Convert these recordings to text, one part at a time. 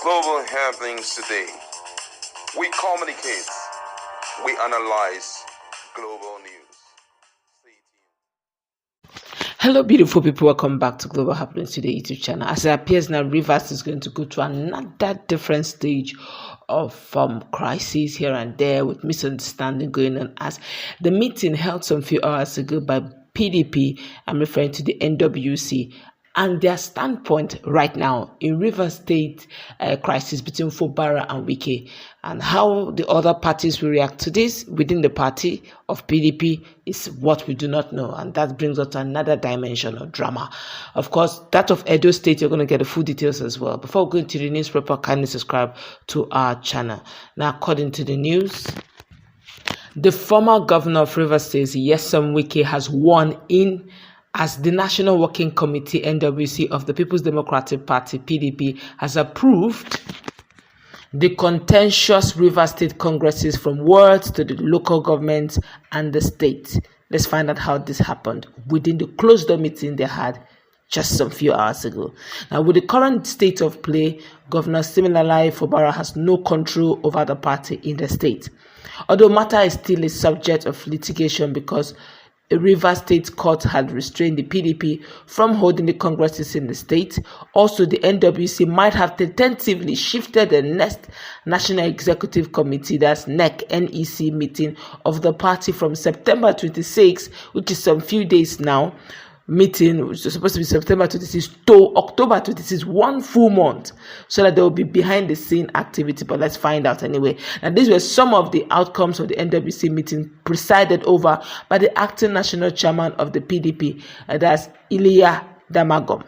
global happenings today. We communicate, we analyze global news. Stay tuned. Hello, beautiful people. Welcome back to Global Happenings Today YouTube channel. As it appears now, Rivers is going to go to another different stage of crisis here and there, with misunderstanding going on, as the meeting held some few hours ago by PDP, I'm referring to the NWC, and their standpoint right now in Rivers State crisis between Fubara and Wike, and how the other parties will react to this within the party of PDP is what we do not know, and that brings us to another dimension of drama. Of course, that of Edo State, you're going to get the full details as well. Before going to the newspaper, kindly subscribe to our channel. Now, according to the news, the former governor of Rivers State, Nyesom Wike, has won in as the National Working Committee NWC of the People's Democratic Party PDP has approved the contentious Rivers State congresses from wards to the local government and the state. Let's find out how this happened within the closed-door meeting they had just some few hours ago. Now, with the current state of play, Governor Siminalayi Fubara has no control over the party in the state. Although matter is still a subject of litigation because a Rivers State court had restrained the PDP from holding the congresses in the state. Also, the NWC might have tentatively shifted the next National Executive Committee, that's NEC meeting of the party from September 26, which is some few days now, meeting, which is supposed to be September 26 to October 26, 1 full month, so that there will be behind the scene activity. But let's find out anyway. And these were some of the outcomes of the NWC meeting presided over by the acting national chairman of the PDP, that's Iliya Damagum.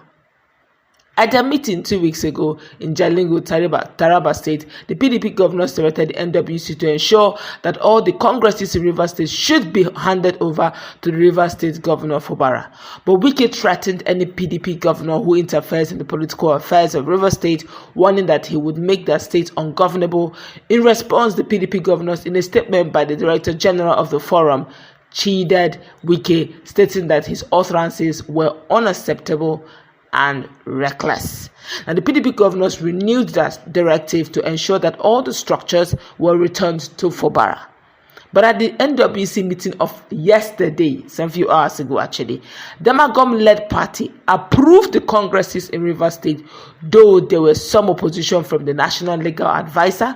At their meeting 2 weeks ago in Jalingo, Taraba State, the PDP governors directed the NWC to ensure that all the congresses in Rivers State should be handed over to the Rivers State Governor Fubara. But Wike threatened any PDP governor who interferes in the political affairs of Rivers State, warning that he would make that state ungovernable. In response, the PDP governors, in a statement by the Director General of the Forum, chided Wike, stating that his utterances were unacceptable and reckless. And the PDP governors renewed that directive to ensure that all the structures were returned to Fubara. But at the NWC meeting of yesterday, some few hours ago actually, Damagum-led party approved the congresses in Rivers State, though there was some opposition from the national legal advisor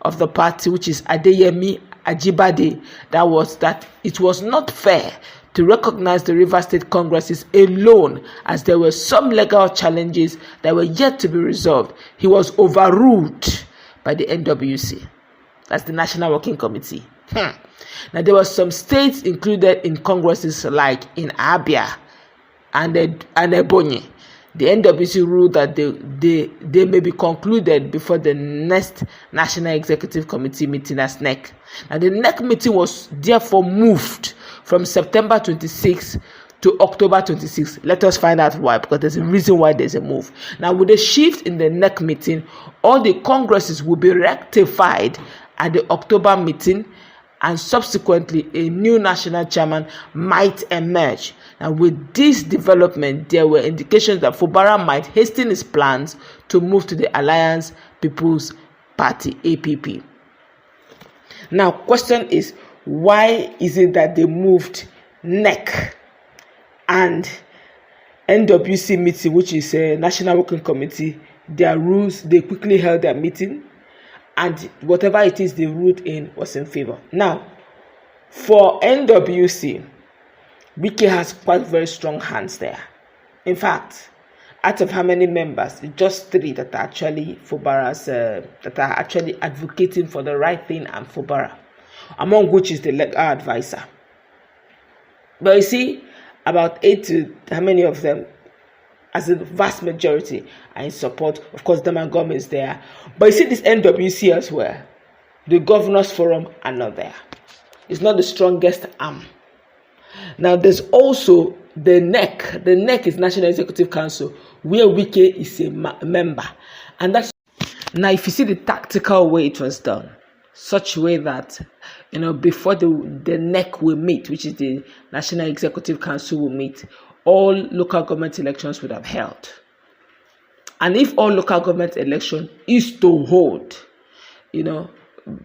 of the party, which is Adeyemi Ajibade, that it was not fair to recognize the Rivers State congresses alone, as there were some legal challenges that were yet to be resolved. He was overruled by the NWC, that's the National Working Committee. Now, there were some states included in congresses like in Abia and Ebonyi. The NWC ruled that they may be concluded before the next National Executive Committee meeting as NEC. And the NEC meeting was therefore moved from September 26 to October 26. Let us find out why, because there's a reason why there's a move. Now, with the shift in the NEC meeting, all the congresses will be rectified at the October meeting, and subsequently a new national chairman might emerge. And with this development, there were indications that Fubara might hasten his plans to move to the Alliance People's Party, APP. Now, question is, why is it that they moved NEC and NWC meeting, which is a National Working Committee, their rules, they quickly held their meeting, and whatever it is they ruled in was in favor. Now, for NWC, Wike has quite very strong hands there. In fact, out of how many members, just 3 that are actually Fubara's, that are actually advocating for the right thing and Fubara, among which is the legal advisor. But you see, about 8 to how many of them, as a vast majority, are in support. Of course, Damagum is there. But you see this NWC as well. The Governors Forum are not there. It's not the strongest arm. Now, there's also the NEC. The NEC is National Executive Council, where Wike is a member. And that's, now, if you see the tactical way it was done, such way that, before the NEC will meet, which is the National Executive Council will meet, all local government elections would have held. And if all local government election is to hold,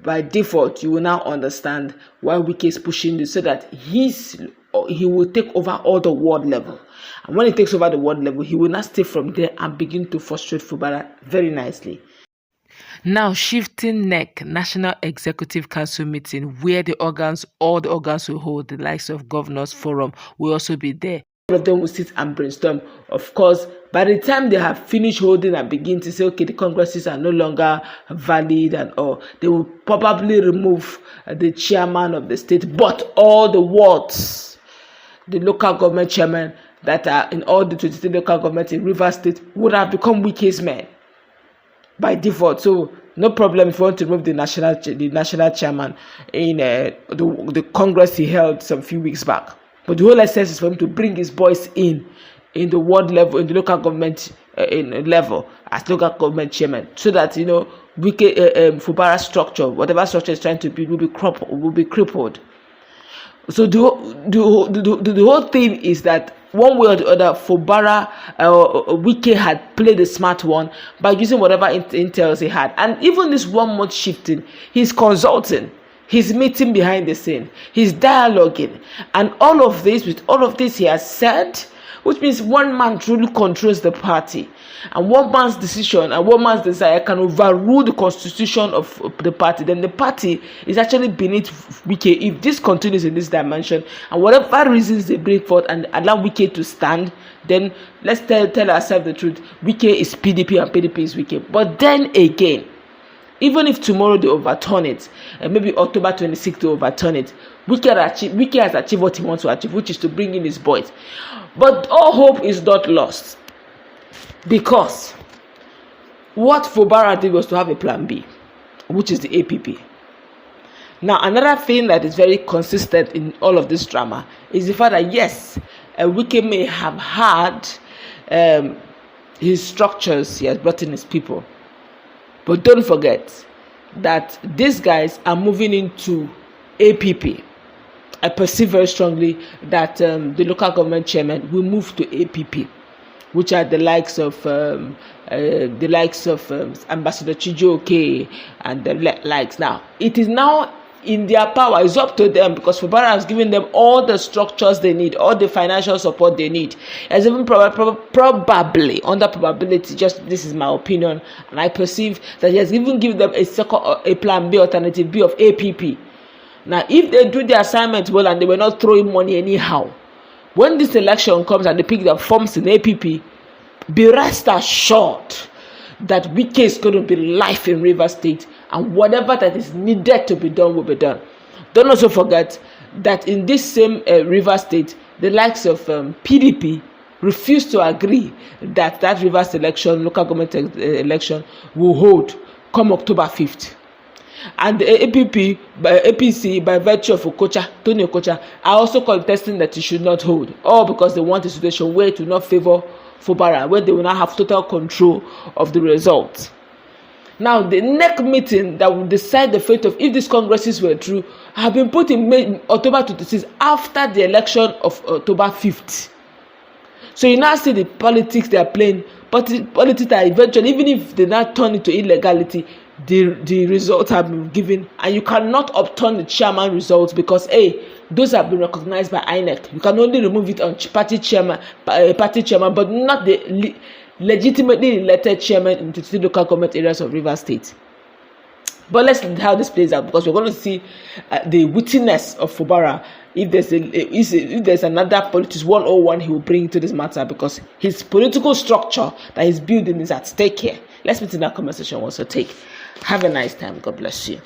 by default, you will now understand why Wike is pushing this, so that he will take over all the ward level. And when he takes over the ward level, he will not stay from there and begin to frustrate Fubara very nicely. Now, shifting NEC, National Executive Council meeting, where all the organs will hold, the likes of Governors Forum will also be there. All of them will sit and brainstorm. Of course, by the time they have finished holding and begin to say, okay, the congresses are no longer valid and all, they will probably remove the chairman of the state, but all the wards, the local government chairman that are in all the 23 local governments in Rivers State would have become Wike's men by default. So no problem if you want to remove the national chairman in the Congress he held some few weeks back. But the whole essence is for him to bring his boys in the ward level, in the local government level as local government chairman, so that Fubara structure, whatever structure is trying to build, will be crippled. So the whole thing is that one way or the other, Fubara, Wike had played a smart one by using whatever intels he had. And even this 1 month shifting, he's consulting, he's meeting behind the scene, he's dialoguing. And with all of this he has said, which means one man truly controls the party. And one man's decision and one man's desire can overrule the constitution of the party. Then the party is actually beneath Wike. If this continues in this dimension, and whatever reasons they bring forth and allow Wike to stand, then let's tell ourselves the truth. Wike is PDP and PDP is Wike. But then again, even if tomorrow they overturn it, and maybe October 26th they overturn it, Wike has achieved what he wants to achieve, which is to bring in his boys. But all hope is not lost, because what Fubara did was to have a plan B, which is the APP. Now, another thing that is very consistent in all of this drama is the fact that yes, Wike may have had his structures, he has brought in his people, but don't forget that these guys are moving into APP. I perceive very strongly that the local government chairman will move to APP, which are the likes of Ambassador Chijioke and the likes. Now, it is now in their power. It's up to them, because Fubara has given them all the structures they need, all the financial support they need. As even probably, under probability, just this is my opinion, and I perceive that he has even given them a plan B, alternative B of APP. Now, if they do the assignment well and they were not throwing money anyhow, when this election comes and they pick their forms in APP, be rest assured that Wike is going to be live in Rivers State, and whatever that is needed to be done will be done. Don't also forget that in this same Rivers State, the likes of PDP refused to agree that Rivers election, local government election, will hold come October 5th. And the APC, by virtue of Tony Okocha, are also contesting that it should not hold, all because they want a situation where it will not favor Fubara, where they will not have total control of the results. Now, the NEC meeting that will decide the fate of if these congresses were true have been put in October 26th, after the election of October 5th. So you now see the politics they are playing, but the politics that eventually, even if they now turn into illegality, the results have been given, and you cannot upturn the chairman results because those have been recognized by INEC. You can only remove it on party chairman, but not the legitimately elected chairman in the local government areas of Rivers State. But let's see how this plays out, because we're going to see the wittiness of Fubara. If there's another politics 101 he will bring to this matter, because his political structure that he's building is at stake here. Let's meet in that conversation once. So have a nice time. God bless you.